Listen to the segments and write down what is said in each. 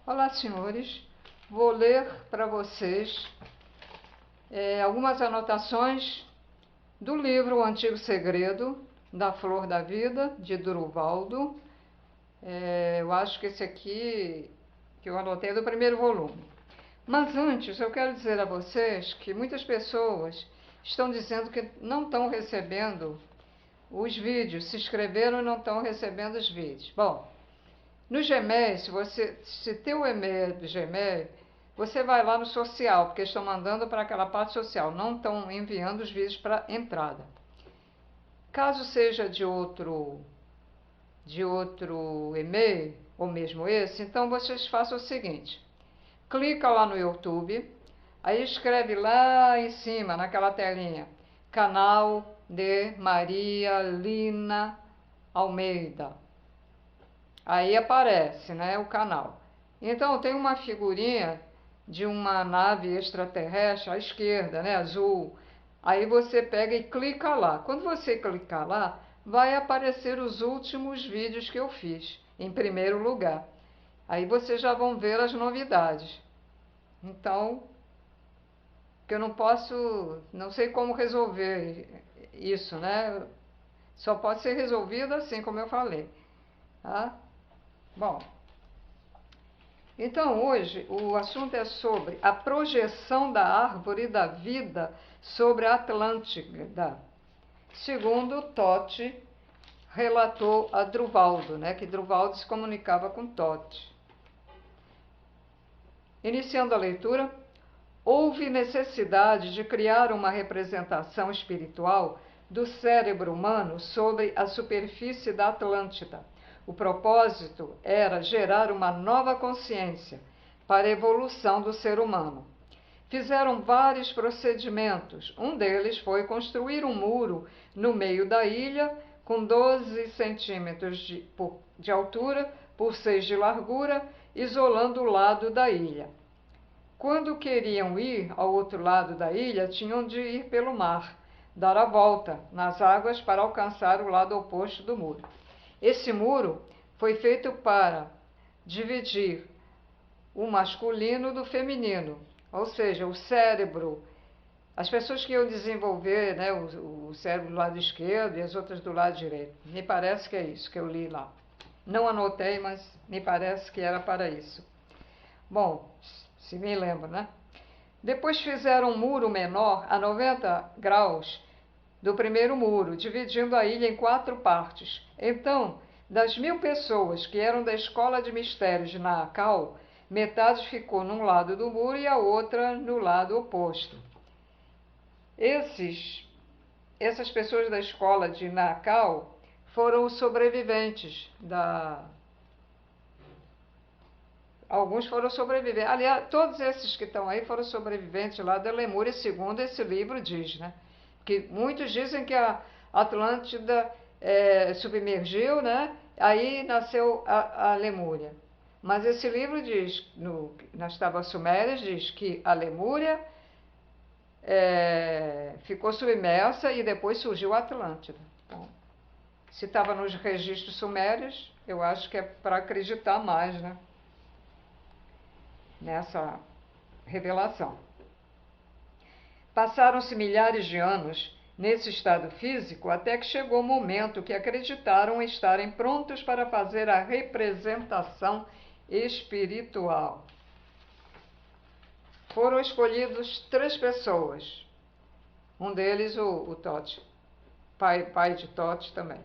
Olá, senhores. Vou ler para vocês algumas anotações do livro O Antigo Segredo da Flor da Vida, de Durvaldo. Eu acho que esse aqui que eu anotei é do primeiro volume. Mas antes, eu quero dizer a vocês que muitas pessoas estão dizendo que não estão recebendo os vídeos, se inscreveram e não estão recebendo os vídeos. Bom, no Gmail, se tem o e-mail do Gmail, você vai lá no social, porque estão mandando para aquela parte social, não estão enviando os vídeos para entrada. Caso seja de outro e-mail, ou mesmo esse, então vocês façam o seguinte: clica lá no YouTube, aí escreve lá em cima, naquela telinha, canal de Maria Lina Almeida. Aí aparece, né, o canal. Então tem uma figurinha de uma nave extraterrestre à esquerda, né, azul. Aí você pega e clica lá. Quando você clicar lá, vai aparecer os últimos vídeos que eu fiz, em primeiro lugar. Aí vocês já vão ver as novidades. Então, que eu não sei como resolver isso, né? Só pode ser resolvido assim, como eu falei, tá? Bom, então hoje o assunto é sobre a projeção da árvore da vida sobre a Atlântida, segundo Totti relatou a Durvaldo, né, que Durvaldo se comunicava com Totti. Iniciando a leitura, houve necessidade de criar uma representação espiritual do cérebro humano sobre a superfície da Atlântida. O propósito era gerar uma nova consciência para a evolução do ser humano. Fizeram vários procedimentos. Um deles foi construir um muro no meio da ilha, com 12 centímetros de altura por 6 de largura, isolando o lado da ilha. Quando queriam ir ao outro lado da ilha, tinham de ir pelo mar, dar a volta nas águas para alcançar o lado oposto do muro. Esse muro foi feito para dividir o masculino do feminino, ou seja, o cérebro. As pessoas que iam desenvolver, né, o cérebro do lado esquerdo e as outras do lado direito. Me parece que é isso que eu li lá. Não anotei, mas me parece que era para isso. Bom, se me lembro, né? Depois fizeram um muro menor a 90 graus do primeiro muro, dividindo a ilha em 4 partes. Então, das 1.000 pessoas que eram da escola de mistérios de Naakal, metade ficou num lado do muro e a outra no lado oposto. Essas pessoas da escola de Naakal foram os sobreviventes Alguns foram sobreviventes. Aliás, todos esses que estão aí foram sobreviventes lá da Lemúria, segundo esse livro diz, né? Que muitos dizem que a Atlântida submergiu, né? Aí nasceu a Lemúria. Mas esse livro diz, nas Tábuas Sumérias, diz que a Lemúria ficou submersa e depois surgiu a Atlântida. Então, se estava nos registros sumérios, eu acho que é para acreditar mais, né, nessa revelação. Passaram-se milhares de anos nesse estado físico até que chegou o momento que acreditaram estarem prontos para fazer a representação espiritual. Foram escolhidos 3 pessoas, um deles o Totti, pai de Totti também,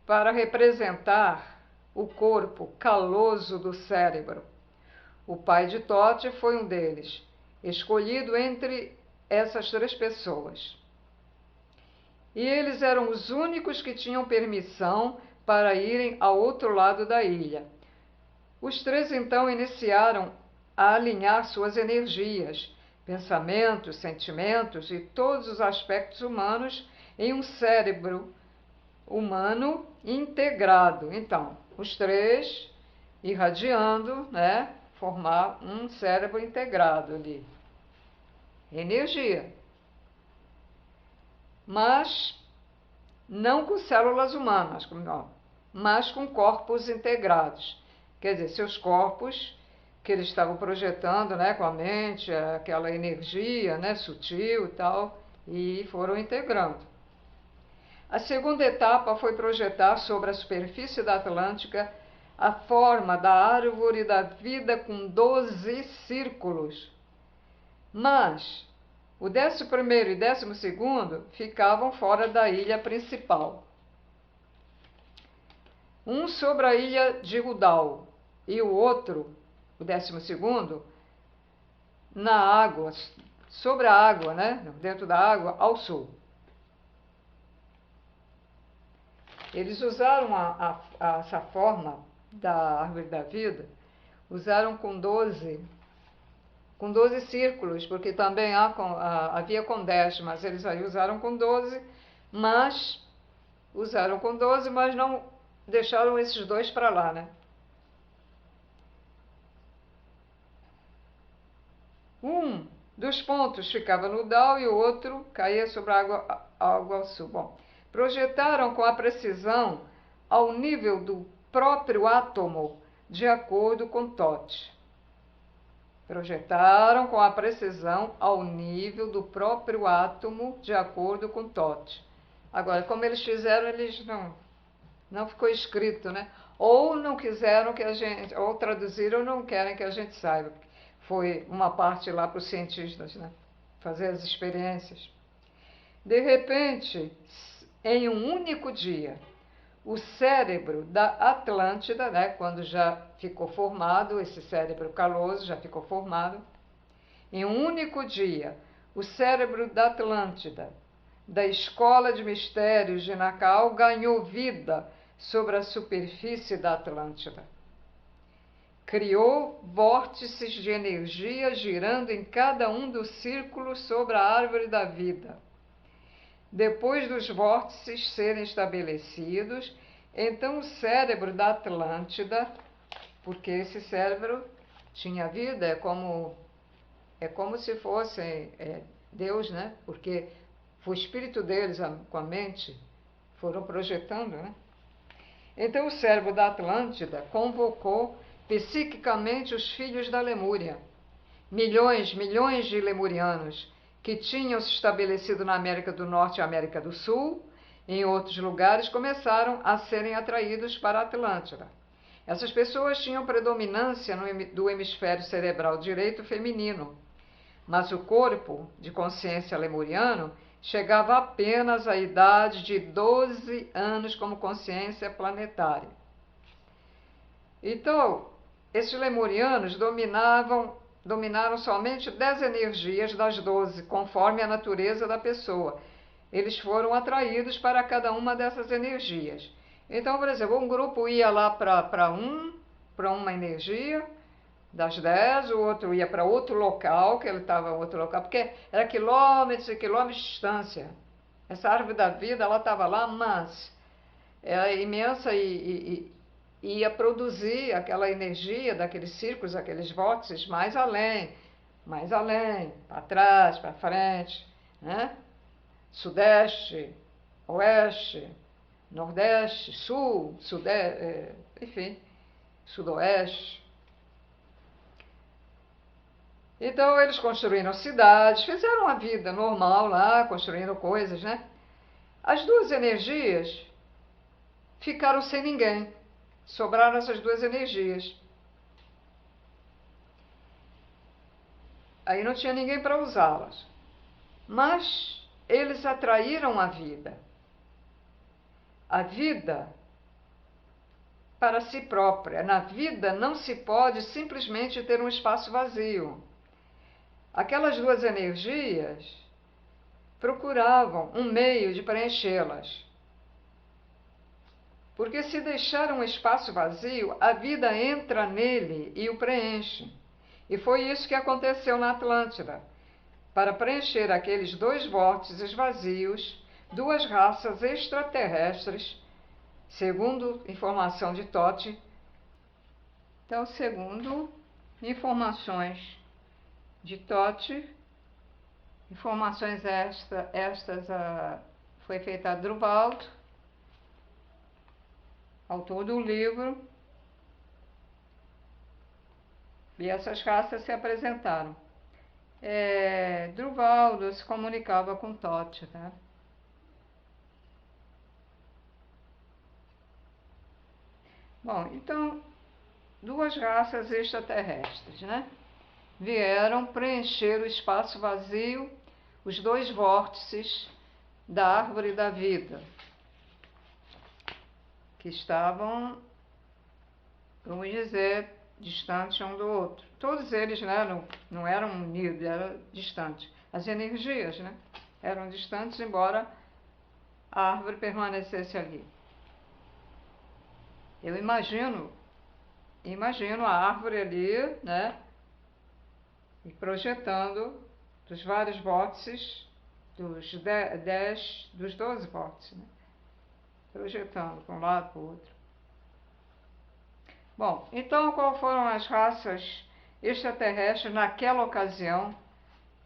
para representar o corpo caloso do cérebro. O pai de Totti foi um deles, escolhido entre essas 3 pessoas. E eles eram os únicos que tinham permissão para irem ao outro lado da ilha. Os 3 então iniciaram a alinhar suas energias, pensamentos, sentimentos e todos os aspectos humanos em um cérebro humano integrado. Então, os 3 irradiando, né, formar um cérebro integrado ali. Energia. Mas não com células humanas, mas com corpos integrados. Quer dizer, seus corpos que eles estavam projetando, né, com a mente, aquela energia, né, sutil e tal, e foram integrando. A segunda etapa foi projetar sobre a superfície da Atlântida a forma da árvore da vida com 12 círculos. Mas o 11º e 12º ficavam fora da ilha principal. Um sobre a ilha de Rudal e o outro, o 12º, na água, sobre a água, né? Dentro da água, ao sul. Eles usaram essa forma da árvore da vida, usaram com 12 círculos, porque também havia com 10, mas eles aí usaram com 12, mas não deixaram esses dois para lá, né? Um dos pontos ficava no Dal e o outro caía sobre a água ao sul. Bom, projetaram com a precisão ao nível do próprio átomo, de acordo com Toth. Projetaram com a precisão ao nível do próprio átomo, de acordo com Toth. Agora, como eles fizeram, eles não ficou escrito, né? Ou não quiseram que a gente, ou traduziram, não querem que a gente saiba. Foi uma parte lá para os cientistas, né? Fazer as experiências. De repente, em um único dia, o cérebro da Atlântida, né? Quando já ficou formado, esse cérebro caloso já ficou formado, em um único dia, o cérebro da Atlântida, da Escola de Mistérios de Nacau, ganhou vida sobre a superfície da Atlântida. Criou vórtices de energia girando em cada um dos círculos sobre a árvore da vida. Depois dos vórtices serem estabelecidos, então o cérebro da Atlântida, porque esse cérebro tinha vida, é como se fosse Deus, né? Porque foi o espírito deles, com a mente, foram projetando, né? Então o cérebro da Atlântida convocou psiquicamente os filhos da Lemúria, milhões de lemurianos que tinham se estabelecido na América do Norte e América do Sul, em outros lugares, começaram a serem atraídos para a Atlântida. Essas pessoas tinham predominância do hemisfério cerebral direito feminino, mas o corpo de consciência lemuriano chegava apenas à idade de 12 anos como consciência planetária. Então, esses lemurianos dominaram somente 10 energias das 12, conforme a natureza da pessoa. Eles foram atraídos para cada uma dessas energias. Então, por exemplo, um grupo ia lá para uma energia das 10, o outro ia para outro local, que ele estava em outro local, porque era quilômetros e quilômetros de distância. Essa árvore da vida, ela estava lá, mas era imensa e ia produzir aquela energia daqueles círculos, aqueles vórtices mais além, para trás, para frente, né? Sudeste, oeste, nordeste, sul, sudeste, enfim, sudoeste. Então eles construíram cidades, fizeram uma vida normal lá, construindo coisas, né? As duas energias ficaram sem ninguém. Sobraram essas duas energias. Aí não tinha ninguém para usá-las. Mas eles atraíram a vida. A vida para si própria. Na vida não se pode simplesmente ter um espaço vazio. Aquelas duas energias procuravam um meio de preenchê-las. Porque se deixar um espaço vazio, a vida entra nele e o preenche. E foi isso que aconteceu na Atlântida. Para preencher aqueles dois vórtices vazios, duas raças extraterrestres, segundo informação de Toth. Então, segundo informações de Toth, informações estas foi feita a Druvaldo, autor do livro E essas raças se apresentaram. Druvaldo se comunicava com Totti, né? Bom, então, duas raças extraterrestres, né? Vieram preencher o espaço vazio, os dois vórtices da árvore da vida, que estavam, vamos dizer, distantes um do outro. Todos eles, né, não eram unidos, eram distantes. As energias, né, eram distantes, embora a árvore permanecesse ali. Eu imagino a árvore ali, né, e projetando dos vários vórtices, dos 12 vórtices, né, projetando para um lado para o outro. Bom, então qual foram as raças extraterrestres naquela ocasião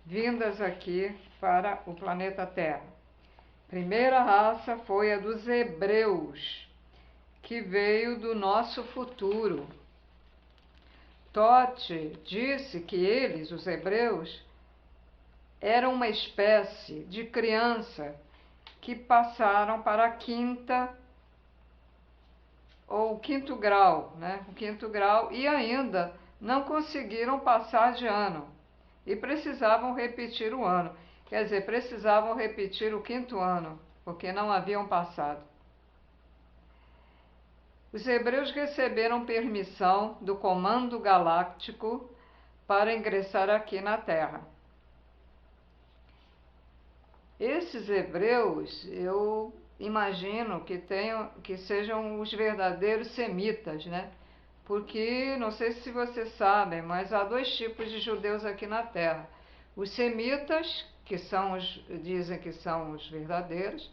vindas aqui para o planeta Terra? Primeira raça foi a dos hebreus, que veio do nosso futuro. Totti disse que eles, os hebreus, eram uma espécie de criança que passaram para a quinta ou o quinto grau, né? O quinto grau, e ainda não conseguiram passar de ano e precisavam repetir o ano. Quer dizer, precisavam repetir o quinto ano, porque não haviam passado. Os hebreus receberam permissão do Comando Galáctico para ingressar aqui na Terra. Esses hebreus, eu imagino que sejam os verdadeiros semitas, né? Porque, não sei se vocês sabem, mas há dois tipos de judeus aqui na Terra. Os semitas, que dizem que são os verdadeiros,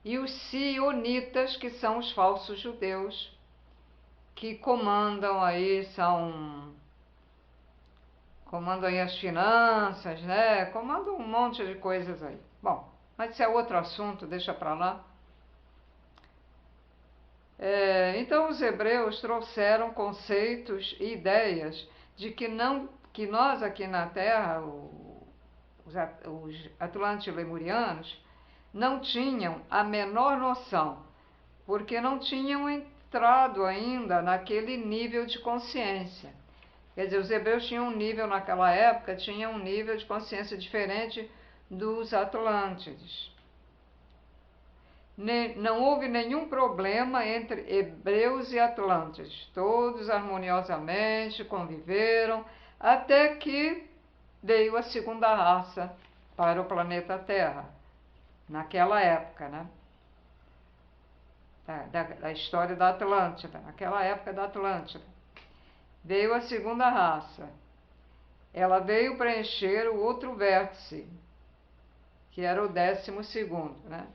e os sionitas, que são os falsos judeus, que comandam aí as finanças, né? Comandam um monte de coisas aí. Bom, mas isso é outro assunto, deixa para lá. Então os hebreus trouxeram conceitos e ideias de que nós aqui na Terra, os Atlantes lemurianos, não tinham a menor noção, porque não tinham entrado ainda naquele nível de consciência. Quer dizer, os hebreus tinham um nível, naquela época, tinham um nível de consciência diferente dos Atlântides. Não houve nenhum problema entre hebreus e Atlântides. Todos harmoniosamente conviveram, até que veio a segunda raça para o planeta Terra, naquela época, né? Da história da Atlântida, naquela época da Atlântida. Veio a segunda raça. Ela veio preencher o outro vértice, que era o 12º, né?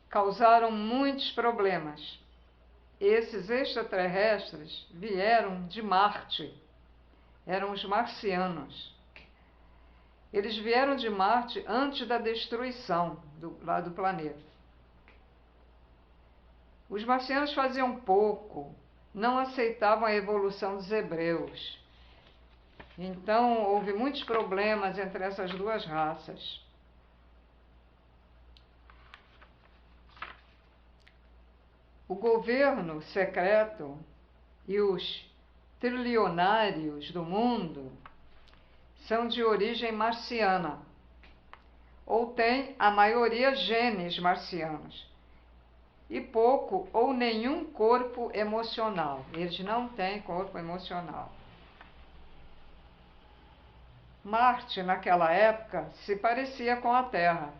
Causaram muitos problemas. Esses extraterrestres vieram de Marte, eram os marcianos. Eles vieram de Marte antes da destruição lá do planeta. Os marcianos faziam pouco, não aceitavam a evolução dos hebreus. Então, houve muitos problemas entre essas duas raças. O governo secreto e os trilionários do mundo são de origem marciana, ou têm a maioria genes marcianos, e pouco ou nenhum corpo emocional. Eles não têm corpo emocional. Marte, naquela época, se parecia com a Terra.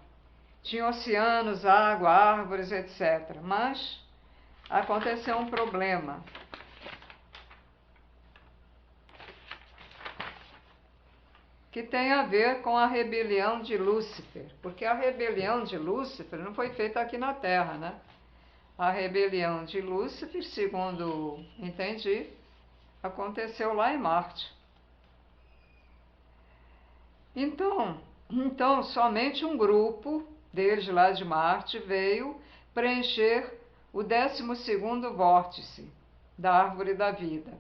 Tinha oceanos, água, árvores, etc. Mas aconteceu um problema. Que tem a ver com a rebelião de Lúcifer. Porque a rebelião de Lúcifer não foi feita aqui na Terra, né? A rebelião de Lúcifer, segundo entendi, aconteceu lá em Marte. Então, somente um grupo deles lá de Marte veio preencher o 12º vórtice da árvore da vida.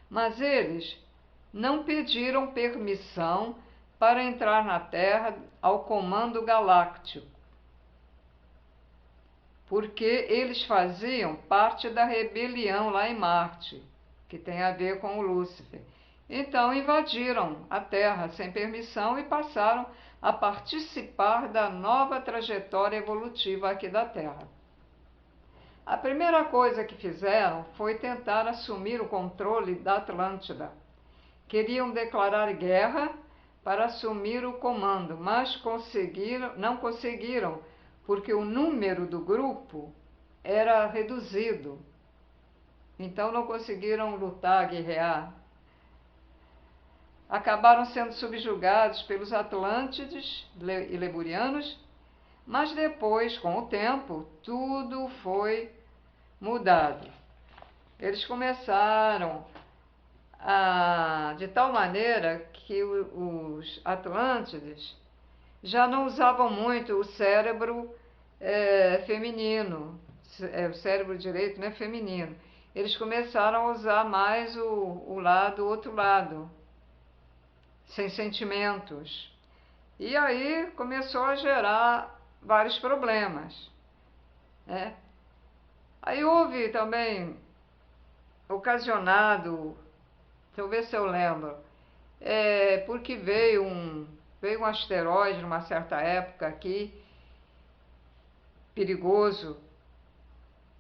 Mas eles não pediram permissão para entrar na Terra ao comando galáctico, porque eles faziam parte da rebelião lá em Marte, que tem a ver com o Lúcifer. Então invadiram a Terra sem permissão e passaram a participar da nova trajetória evolutiva aqui da Terra. A primeira coisa que fizeram foi tentar assumir o controle da Atlântida. Queriam declarar guerra para assumir o comando, mas não conseguiram, porque o número do grupo era reduzido. Então não conseguiram lutar, guerrear. Acabaram sendo subjugados pelos Atlântides e Leburianos, mas depois, com o tempo, tudo foi mudado. Eles começaram de tal maneira que os Atlântides já não usavam muito o cérebro feminino, o cérebro direito, né, feminino. Eles começaram a usar mais o outro lado, sem sentimentos. E aí começou a gerar vários problemas, né? Aí houve também, ocasionado, deixa eu ver se eu lembro, porque veio um asteroide numa certa época aqui, perigoso,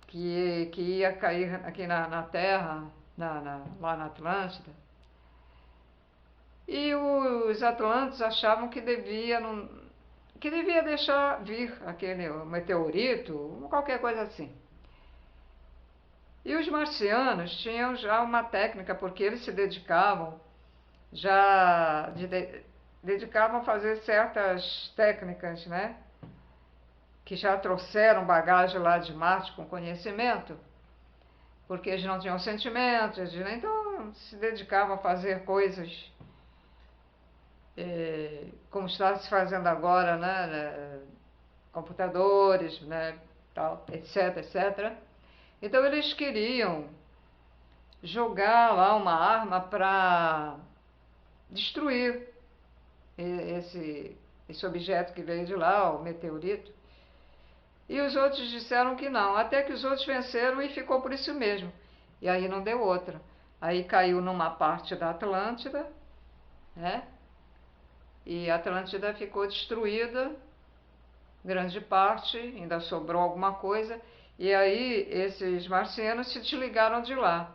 que ia cair aqui na Terra, lá na Atlântida. E os atlantes achavam que devia deixar vir aquele meteorito, qualquer coisa assim. E os marcianos tinham já uma técnica, porque eles se dedicavam dedicavam a fazer certas técnicas, né? Que já trouxeram bagagem lá de Marte com conhecimento, porque eles não tinham sentimentos, então se dedicavam a fazer coisas como está se fazendo agora, né? Computadores, né? Tal, etc, etc. Então eles queriam jogar lá uma arma para destruir esse objeto que veio de lá, o meteorito. E os outros disseram que não, até que os outros venceram e ficou por isso mesmo. E aí não deu outra. Aí caiu numa parte da Atlântida, né? E a Atlântida ficou destruída, grande parte, ainda sobrou alguma coisa. E aí esses marcianos se desligaram de lá.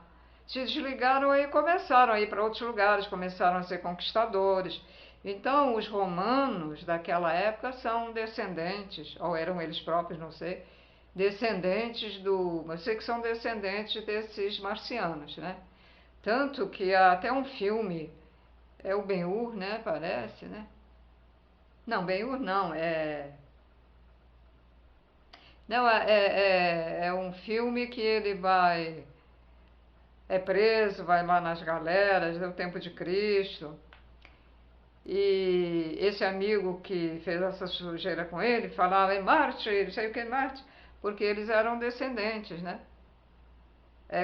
Se desligaram e começaram a ir para outros lugares, começaram a ser conquistadores. Então, os romanos daquela época são descendentes, ou eram eles próprios, não sei, descendentes eu sei que são descendentes desses marcianos, né? Tanto que há até um filme, é o Ben-Hur, né? Parece, né? Não, Ben-Hur não, Não, é um filme que ele é preso, vai lá nas galeras, é o tempo de Cristo. E esse amigo que fez essa sujeira com ele falava em Marte, não sei o que é Marte, porque eles eram descendentes, né?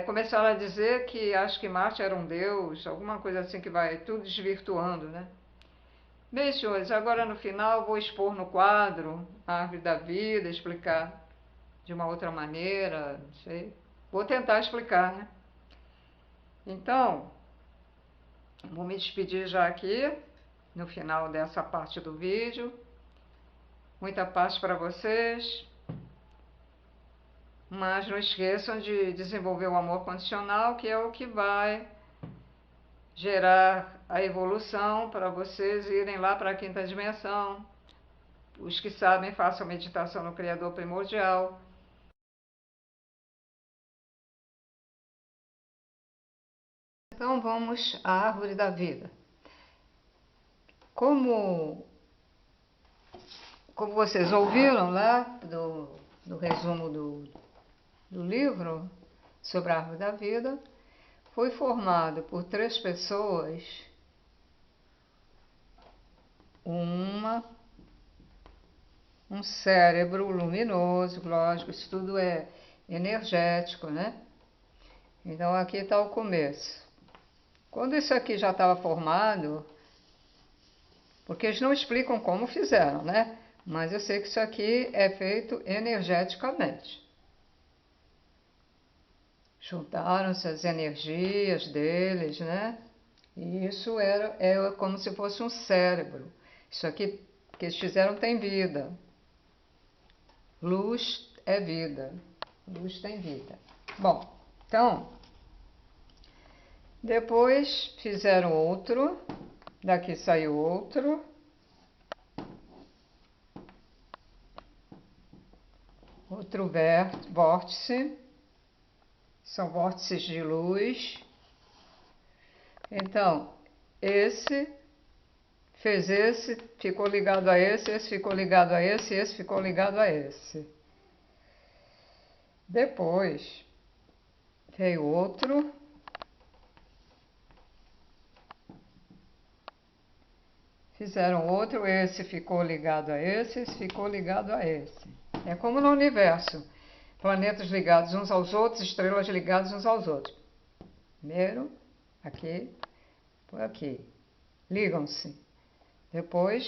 Começaram a dizer que acho que Marte era um deus, alguma coisa assim que vai tudo desvirtuando, né? Bem, senhores, agora no final vou expor no quadro a árvore da vida, explicar de uma outra maneira, não sei. Vou tentar explicar, né? Então, vou me despedir já aqui, no final dessa parte do vídeo. Muita paz para vocês. Mas não esqueçam de desenvolver o amor condicional, que é o que vai gerar a evolução para vocês irem lá para a quinta dimensão. Os que sabem, façam meditação no Criador Primordial. Então vamos à árvore da vida. Como vocês ouviram lá do resumo do livro sobre a árvore da vida, foi formado por 3 pessoas, um cérebro luminoso, lógico, isso tudo é energético, né? Então aqui está o começo. Quando isso aqui já estava formado, porque eles não explicam como fizeram, né? Mas eu sei que isso aqui é feito energeticamente. Juntaram-se as energias deles, né? E isso era como se fosse um cérebro. Isso aqui que eles fizeram tem vida. Luz é vida. Luz tem vida. Bom, então, depois fizeram outro. Daqui saiu outro. Outro vórtice. São vórtices de luz. Então, esse fez esse, ficou ligado a esse ficou ligado a esse ficou ligado a esse. Depois, veio outro. Fizeram outro, esse ficou ligado a esse ficou ligado a esse. É como no universo. Planetas ligados uns aos outros, estrelas ligadas uns aos outros. Primeiro, aqui, por aqui. Ligam-se. Depois,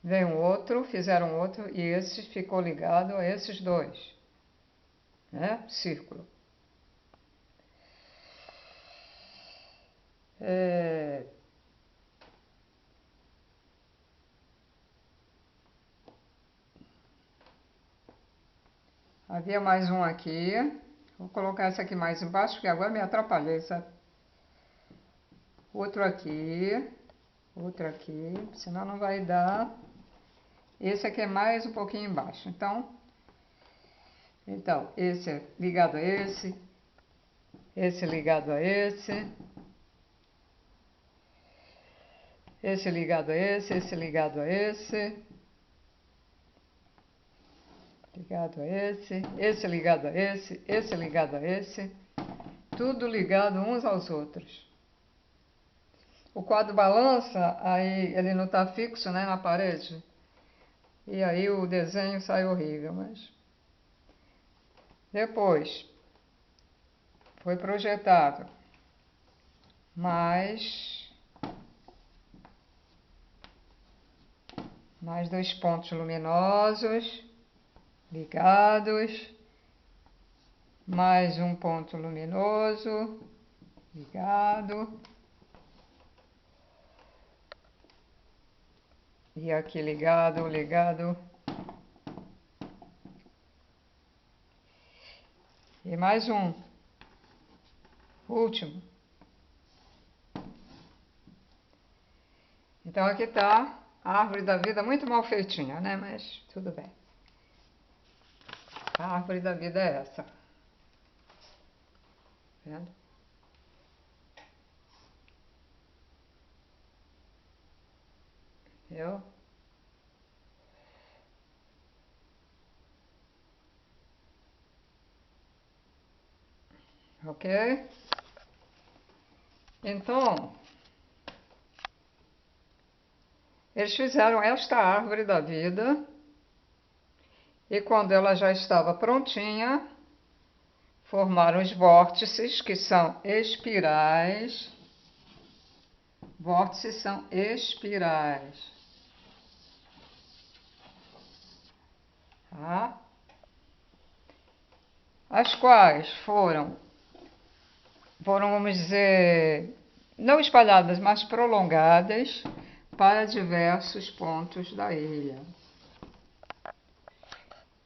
vem um outro, fizeram outro, e esse ficou ligado a esses dois. Né? Círculo. Havia mais um aqui. Vou colocar essa aqui mais embaixo, porque agora me atrapalhei, sabe? Outro aqui, senão não vai dar. Esse aqui é mais um pouquinho embaixo. Então, esse é ligado a esse ligado a esse ligado a esse ligado a esse ligado a esse ligado a esse, tudo ligado uns aos outros. O quadro balança, aí ele não está fixo, né, na parede, e aí o desenho sai horrível, mas depois foi projetado mais 2 pontos luminosos ligados, mais um ponto luminoso ligado, e aqui ligado, e mais um, último. Então aqui está a árvore da vida muito mal feitinha, né? Mas tudo bem. A árvore da vida é essa. Vendo? Viu? Ok? Então, eles fizeram esta árvore da vida e quando ela já estava prontinha, formaram os vórtices, que são espirais. Vórtices são espirais. Tá? As quais foram, vamos dizer, não espalhadas, mas prolongadas para diversos pontos da ilha.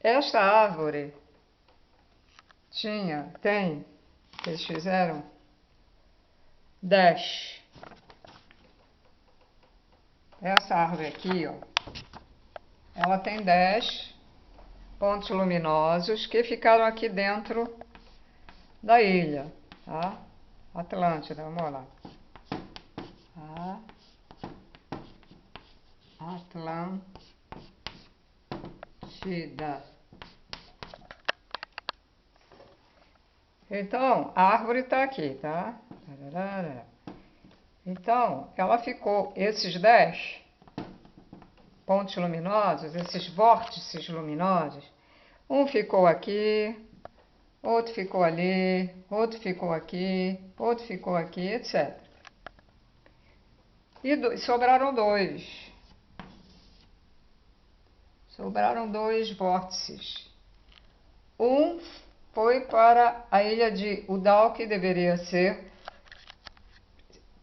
Esta árvore eles fizeram 10. Essa árvore aqui, ó, ela tem 10 pontos luminosos que ficaram aqui dentro da ilha, tá? Atlântida, vamos lá. Atlântida. Então, a árvore está aqui, tá? Então, ela ficou, esses 10 pontos luminosos, esses vórtices luminosos, um ficou aqui, outro ficou ali, outro ficou aqui, outro ficou aqui, etc. E sobraram dois. Sobraram dois vórtices. Um foi para a ilha de Udall, que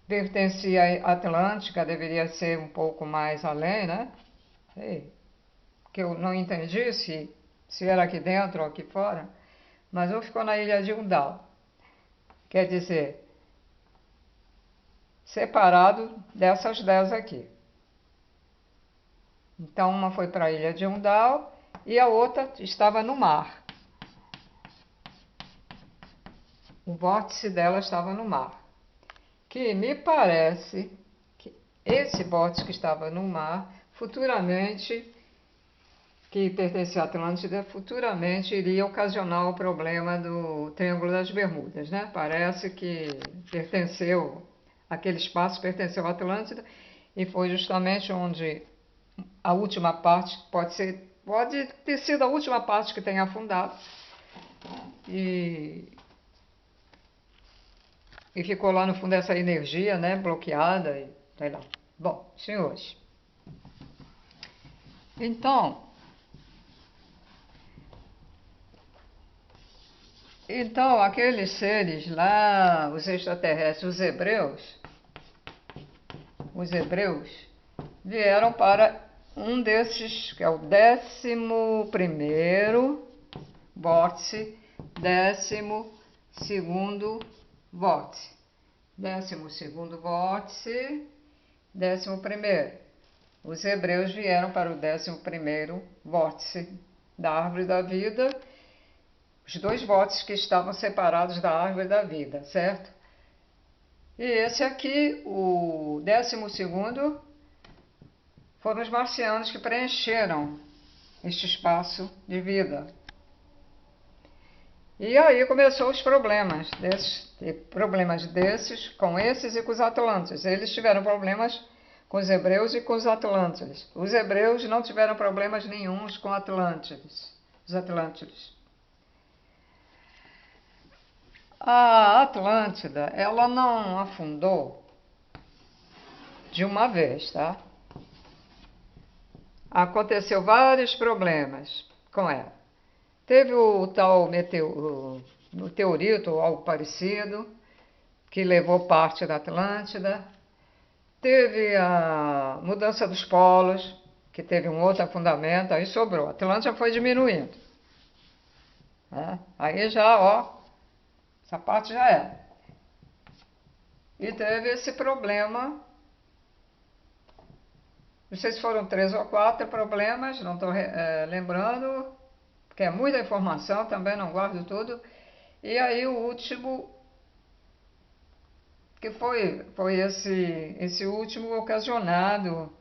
pertencia à Atlântica, deveria ser um pouco mais além, né? Que eu não entendi se era aqui dentro ou aqui fora, mas um ficou na ilha de Udall. Quer dizer, separado dessas 10 aqui. Então, uma foi para a ilha de Udall e a outra estava no mar. O vórtice dela estava no mar. Que me parece que esse vórtice que estava no mar, futuramente, que pertencia à Atlântida, futuramente iria ocasionar o problema do Triângulo das Bermudas, né? Parece que aquele espaço pertenceu à Atlântida e foi justamente onde a última parte, pode ter sido a última parte que tenha afundado e ficou lá no fundo essa energia, né, bloqueada e sei lá. Bom, senhores, então aqueles seres lá, os extraterrestres, os hebreus vieram para um desses, que é o 11º vórtice, 12º vórtice, 12º vórtice, 11º. Os hebreus vieram para o 11º vórtice da árvore da vida, os dois vórtices que estavam separados da árvore da vida, certo? E esse aqui, o 12º, foram os marcianos que preencheram este espaço de vida. E aí começou os problemas desses com esses e com os atlantes. Eles tiveram problemas com os hebreus e com os atlantes. Os hebreus não tiveram problemas nenhuns com os Atlântides. A Atlântida, ela não afundou de uma vez, tá? Aconteceu vários problemas com ela. Teve o tal meteorito ou algo parecido, que levou parte da Atlântida. Teve a mudança dos polos, que teve um outro afundamento, aí sobrou. A Atlântida foi diminuindo. Né? Aí já, ó, essa parte já é. E teve esse problema, não sei se foram 3 ou 4 problemas, não estou lembrando, porque é muita informação, também não guardo tudo. E aí o último, que foi esse último ocasionado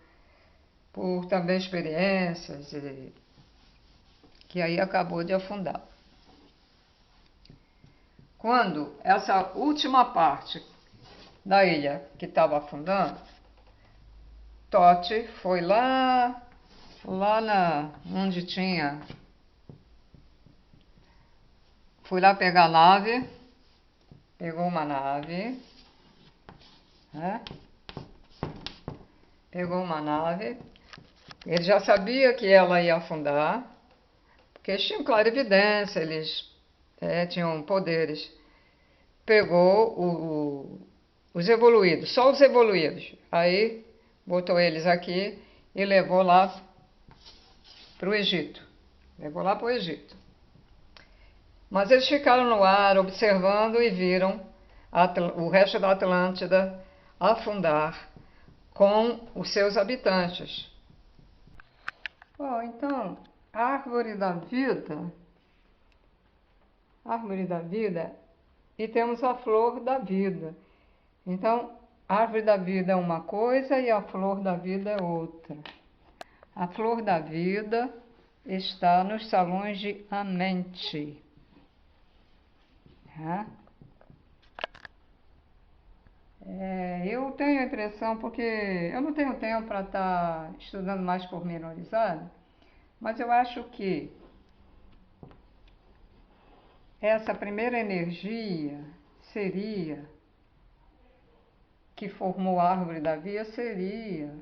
por também experiências, que aí acabou de afundar. Quando essa última parte da ilha que estava afundando, Totti foi lá onde tinha. Fui lá pegar a nave, pegou uma nave, né? Pegou uma nave, ele já sabia que ela ia afundar, porque eles tinham clarividência, eles tinham poderes. Pegou os evoluídos, só os evoluídos, aí botou eles aqui e levou lá para o Egito. Mas eles ficaram no ar observando e viram o resto da Atlântida afundar com os seus habitantes. Bom, então, a árvore da vida, e temos a flor da vida. Então, a árvore da vida é uma coisa e a flor da vida é outra. A flor da vida está nos salões de Amenti. Eu tenho a impressão, porque eu não tenho tempo para estar estudando mais pormenorizado, mas eu acho que essa primeira energia seria, que formou a árvore da vida, seria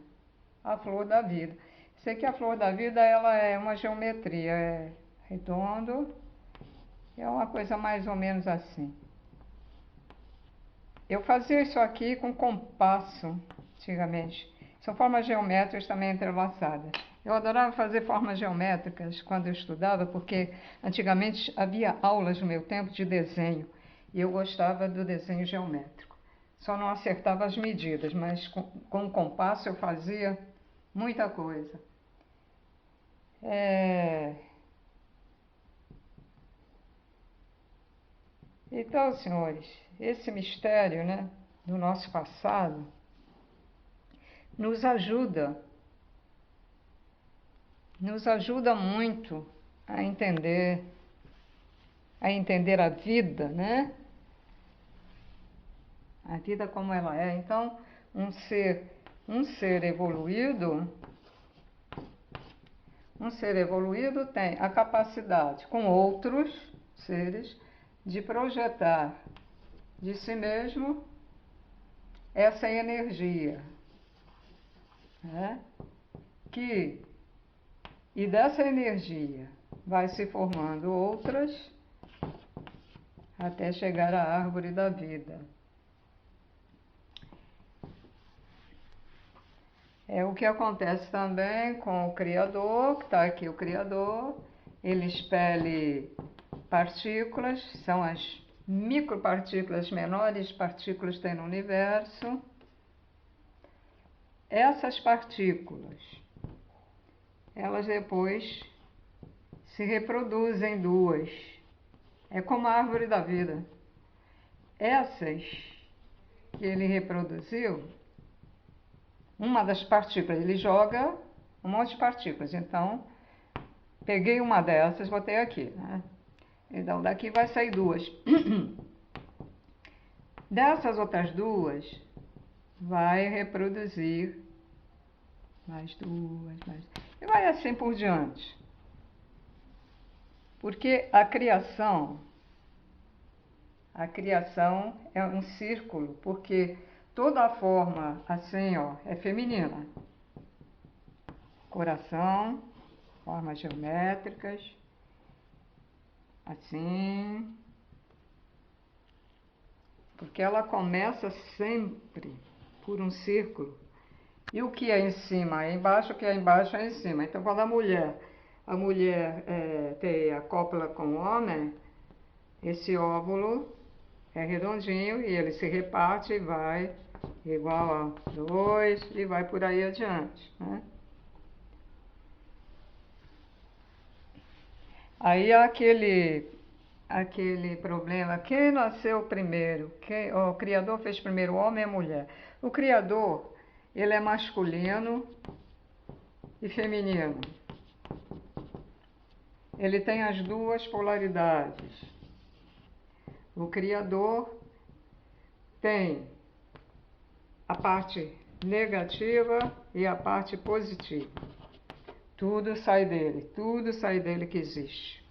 a flor da vida. Sei que a flor da vida, ela é uma geometria, é redondo, é uma coisa mais ou menos assim. Eu fazia isso aqui com compasso, antigamente. São formas geométricas também entrelaçadas. Eu adorava fazer formas geométricas quando eu estudava, porque antigamente havia aulas no meu tempo de desenho, e eu gostava do desenho geométrico. Só não acertava as medidas, mas com o compasso eu fazia muita coisa. Então, senhores, esse mistério, né, do nosso passado nos ajuda muito a entender a vida, né? A vida como ela é. Então, um ser evoluído tem a capacidade, com outros seres, de projetar de si mesmo essa energia, né? E dessa energia vai se formando outras até chegar à árvore da vida. É o que acontece também com o Criador, que está aqui o Criador. Ele expele partículas, são as micropartículas, menores partículas que tem no universo. Essas partículas, elas depois se reproduzem duas. É como a árvore da vida. Essas que ele reproduziu, uma das partículas, ele joga um monte de partículas. Então, peguei uma dessas, botei aqui, né? Então, daqui vai sair duas. Dessas outras duas, vai reproduzir mais duas, mais... E vai assim por diante. Porque a criação é um círculo, porque toda a forma assim, ó, é feminina. Coração, formas geométricas, assim. Porque ela começa sempre por um círculo. E o que é em cima é embaixo, o que é embaixo é em cima. Então, quando a mulher tem a cópula com o homem, esse óvulo é redondinho e ele se reparte e vai igual a 2 e vai por aí adiante, né? Aí aquele problema, quem nasceu primeiro? O Criador fez primeiro o homem e a mulher. O Criador, ele é masculino e feminino. Ele tem as duas polaridades. O Criador tem a parte negativa e a parte positiva. Tudo sai dele que existe.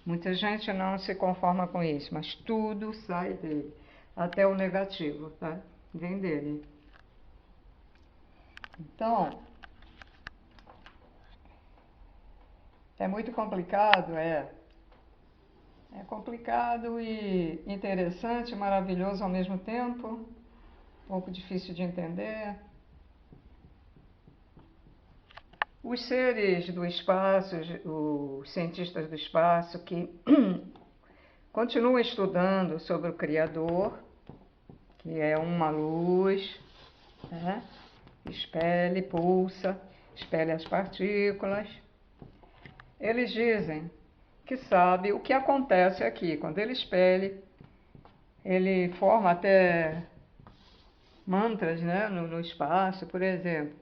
Muita gente não se conforma com isso, mas tudo sai dele. Até o negativo, tá? Vem dele. Então, é muito complicado, é complicado e interessante, maravilhoso ao mesmo tempo, um pouco difícil de entender. Os seres do espaço, os cientistas do espaço que continuam estudando sobre o Criador, que é uma luz, né? Expele, pulsa, expele as partículas. Eles dizem que sabe o que acontece aqui. Quando ele expele, ele forma até mantras, né, no espaço, por exemplo.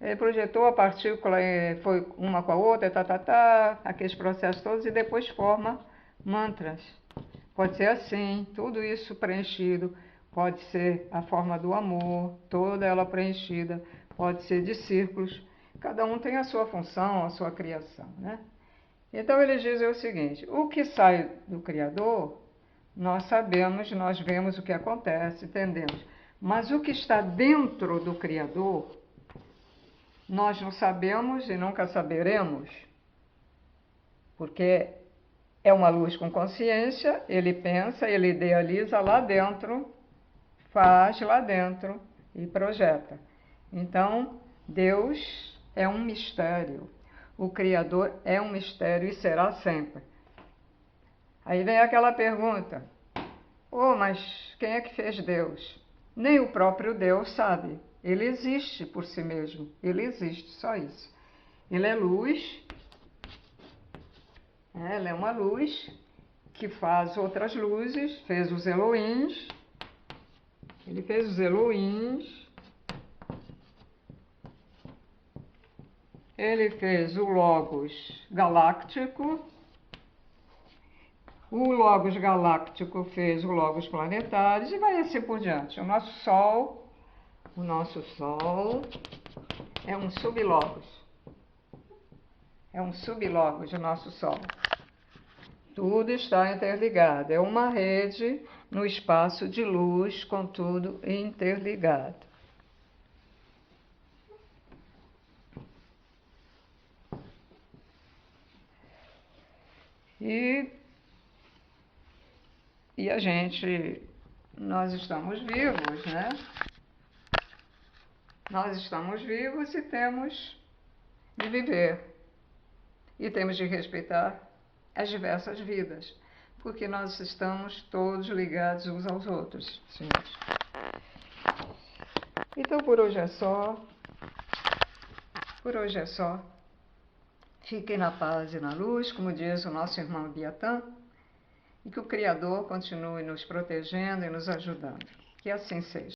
Ele projetou a partícula, foi uma com a outra, aqueles processos todos, e depois forma mantras. Pode ser assim, tudo isso preenchido. Pode ser a forma do amor, toda ela preenchida. Pode ser de círculos. Cada um tem a sua função, a sua criação, né? Então ele diz o seguinte: o que sai do Criador, nós sabemos, nós vemos o que acontece, entendemos. Mas o que está dentro do Criador, nós não sabemos e nunca saberemos, porque é uma luz com consciência, ele pensa, ele idealiza lá dentro, faz lá dentro e projeta. Então, Deus é um mistério. O Criador é um mistério e será sempre. Aí vem aquela pergunta: oh, mas quem é que fez Deus? Nem o próprio Deus sabe. Ele existe por si mesmo. Ele existe, só isso. Ele é luz. Ela é uma luz que faz outras luzes. Fez os Elohims. Ele fez os Elohims. Ele fez o Logos galáctico. O Logos galáctico fez o Logos planetários e vai assim por diante. O nosso Sol é um sublogos. É um sublogos o nosso Sol. Tudo está interligado. É uma rede no espaço de luz, com tudo interligado. E a gente, nós estamos vivos, né? Nós estamos vivos e temos de viver. E temos de respeitar as diversas vidas, porque nós estamos todos ligados uns aos outros, senhores. Então, por hoje é só. Por hoje é só. Fiquem na paz e na luz, como diz o nosso irmão Biatã, e que o Criador continue nos protegendo e nos ajudando. Que assim seja.